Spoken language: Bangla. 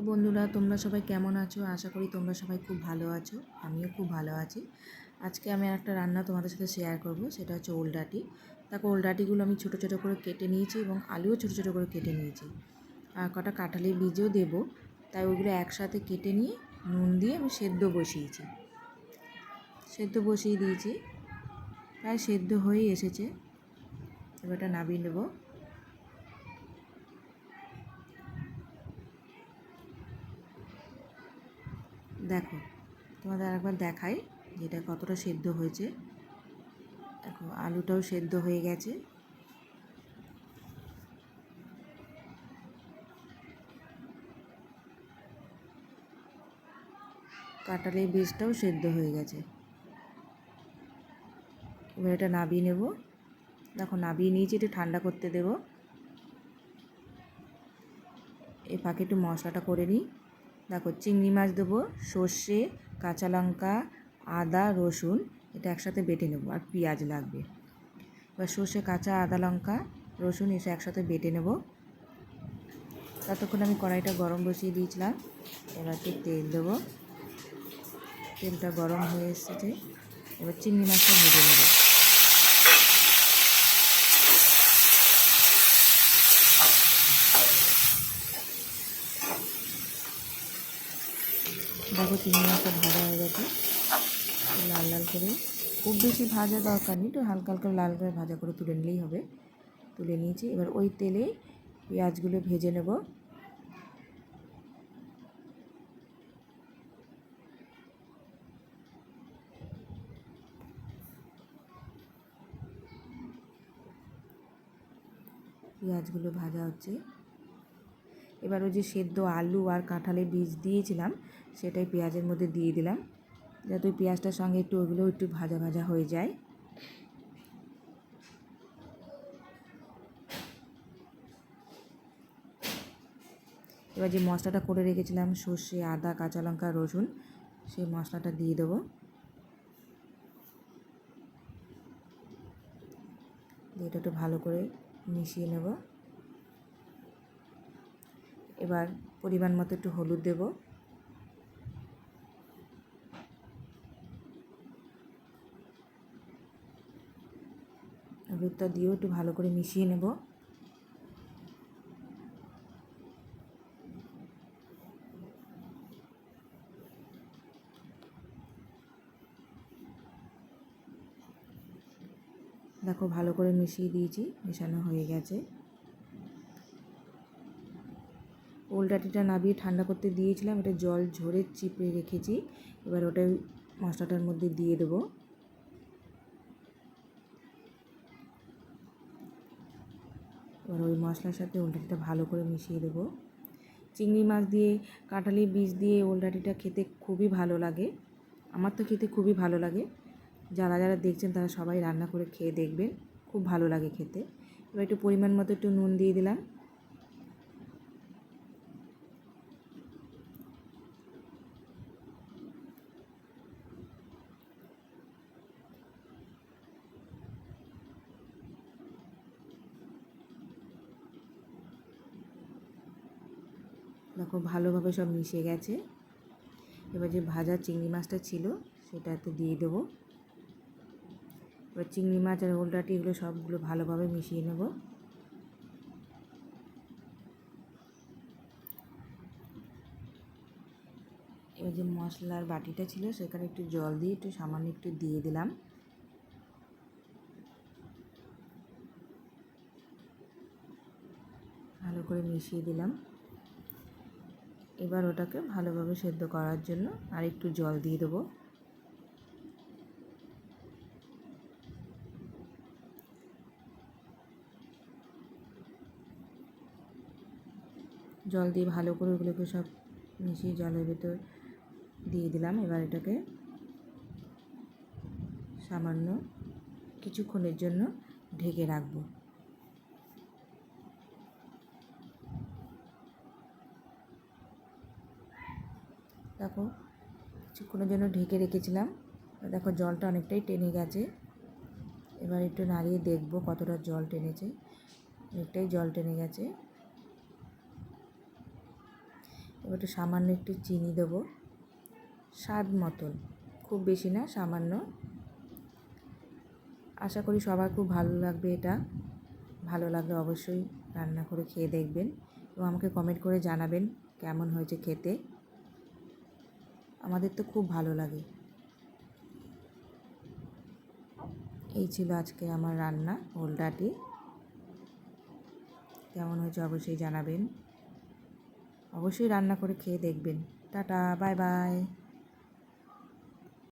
বন্ধুরা, তোমরা সবাই কেমন আছো? আশা করি তোমরা সবাই খুব ভালো আছো। আমিও খুব ভালো আছি। আজকে আমি একটা রান্না তোমাদের সাথে শেয়ার করব, সেটা হচ্ছে ওল ডাঁটি। দেখো, ওল ডাঁটিগুলো আমি ছোটো ছোটো করে কেটে নিয়েছি এবং আলুও ছোটো ছোটো করে কেটে নিয়েছি। আর কটা কাঁঠালের বীজও দেবো, তাই ওইগুলো একসাথে কেটে নিয়ে নুন দিয়ে আমি সেদ্ধ বসিয়ে দিয়েছি। প্রায় সেদ্ধ হয়েই এসেছে। এবার এটা নামিয়ে নেবো। দেখো, তোমাদের আরেকবার দেখাই যে এটা কতটা সেদ্ধ হয়েছে। দেখো, আলুটাও সেদ্ধ হয়ে গেছে। কাঁঠালের বীজটাও সেদ্ধ হয়ে গেছে। এবার এটা নামিয়ে নেব। দেখো, নামিয়ে নিয়েছি, একটু ঠান্ডা করতে দেব। এই ফাঁকে একটু মশলাটা করে নিই। দেখো, চিংড়ি মাছ দেবো, সর্ষে, কাঁচা লঙ্কা, আদা, রসুন এটা একসাথে বেটে নেব, আর পেঁয়াজ লাগবে। এবার সর্ষে, কাঁচা, আদা, লঙ্কা, রসুন এসে একসাথে বেটে নেব। ততক্ষণ আমি কড়াইটা গরম বসিয়ে দিয়েছিলাম। এবার একটু তেল দেবো। তেলটা গরম হয়ে এসেছে। এবার চিংড়ি মাছটা ভেজে নেব। দেখো, চিংড়ি মাছটা ভাজা হয়ে গেছে লাল লাল করে। খুব বেশি ভাজা দরকার নেই, একটু হালকা হালকা লাল করে ভাজা করে তুলে নিলেই হবে। তুলে নিয়েছি। এবার ওই তেলে পেঁয়াজগুলো ভেজে নেব। পেঁয়াজগুলো ভাজা হচ্ছে। এবার ওই যে সেদ্ধ আলু আর কাঁঠালের বীজ দিয়েছিলাম, সেটাই পেঁয়াজের মধ্যে দিয়ে দিলাম, যাতে ওই পেঁয়াজটার সঙ্গে একটু ওইগুলো একটু ভাজা ভাজা হয়ে যায়। এবার যে মশলাটা করে রেখেছিলাম, সর্ষে, আদা, কাঁচা লঙ্কা, রসুন, সেই মশলাটা দিয়ে দেবো। এটা একটু ভালো করে মিশিয়ে নেব। এবার পরিমাণ মতো একটু হলুদ দেব। হলুদটা দিয়েও একটু ভালো করে মিশিয়ে নেব। দেখো, ভালো করে মিশিয়ে দিয়েছি, মেশানো হয়ে গেছে। ওল ডাঁটিটা নামিয়ে ঠান্ডা করতে দিয়েছিলাম, এটা জল ঝরে চিপে রেখেছি। এবার ওটা মশলাটার মধ্যে দিয়ে দেবো। এবার ওই মশলার সাথে ওল ডাঁটিটা ভালো করে মিশিয়ে দেবো। চিংড়ি মাছ দিয়ে, কাঁঠালের বীজ দিয়ে ওল ডাঁটিটা খেতে খুবই ভালো লাগে। আমার তো খেতে খুবই ভালো লাগে। যারা যারা দেখছেন তারা সবাই রান্না করে খেয়ে দেখবেন, খুব ভালো লাগে খেতে। এবার একটু পরিমাণ মতো একটু নুন দিয়ে দিলাম। দেখো, ভালোভাবে সব মিশে গেছে। এবার যে ভাজা চিংড়ি মাছটা ছিল সেটাতে দিয়ে দেবো। এবার চিংড়ি মাছ আর ওল ডাঁটি এগুলো সবগুলো ভালোভাবে মিশিয়ে নেব। এবার যে মশলার বাটিটা ছিল সেখানে একটু জল দিয়ে একটু সামান্য একটু দিয়ে দিলাম। ভালো করে মিশিয়ে দিলাম। এবার ওটাকে ভালোভাবে সেদ্ধ করার জন্য আর একটু জল দিয়ে দেবো। জল দিয়ে ভালো করে ওগুলোকে সব মিশিয়ে জলের ভেতর দিয়ে দিলাম। এবার এটাকে সামান্য কিছুক্ষণের জন্য ঢেকে রাখবো। দেখো, কিছুক্ষণের জন্য ঢেকে রেখেছিলাম। দেখো, জলটা অনেকটাই টেনে গেছে। এবার একটু নাড়িয়ে দেখবো কতটা জল টেনেছে। অনেকটাই জল টেনে গেছে। এবার একটু সামান্য একটু চিনি দেবো, স্বাদ মতন, খুব বেশি না, সামান্য। আশা করি সবার খুব ভালো লাগবে এটা। ভালো লাগলে অবশ্যই রান্না করে খেয়ে দেখবেন এবং আমাকে কমেন্ট করে জানাবেন কেমন হয়েছে খেতে। আমাদের তো খুব ভালো লাগে। এই ছিল আজকে আমার রান্না, ওল ডাঁটি। কেমন হয়েছে অবশ্যই জানাবেন। অবশ্যই রান্না করে খেয়ে দেখবেন। Tata, bye bye.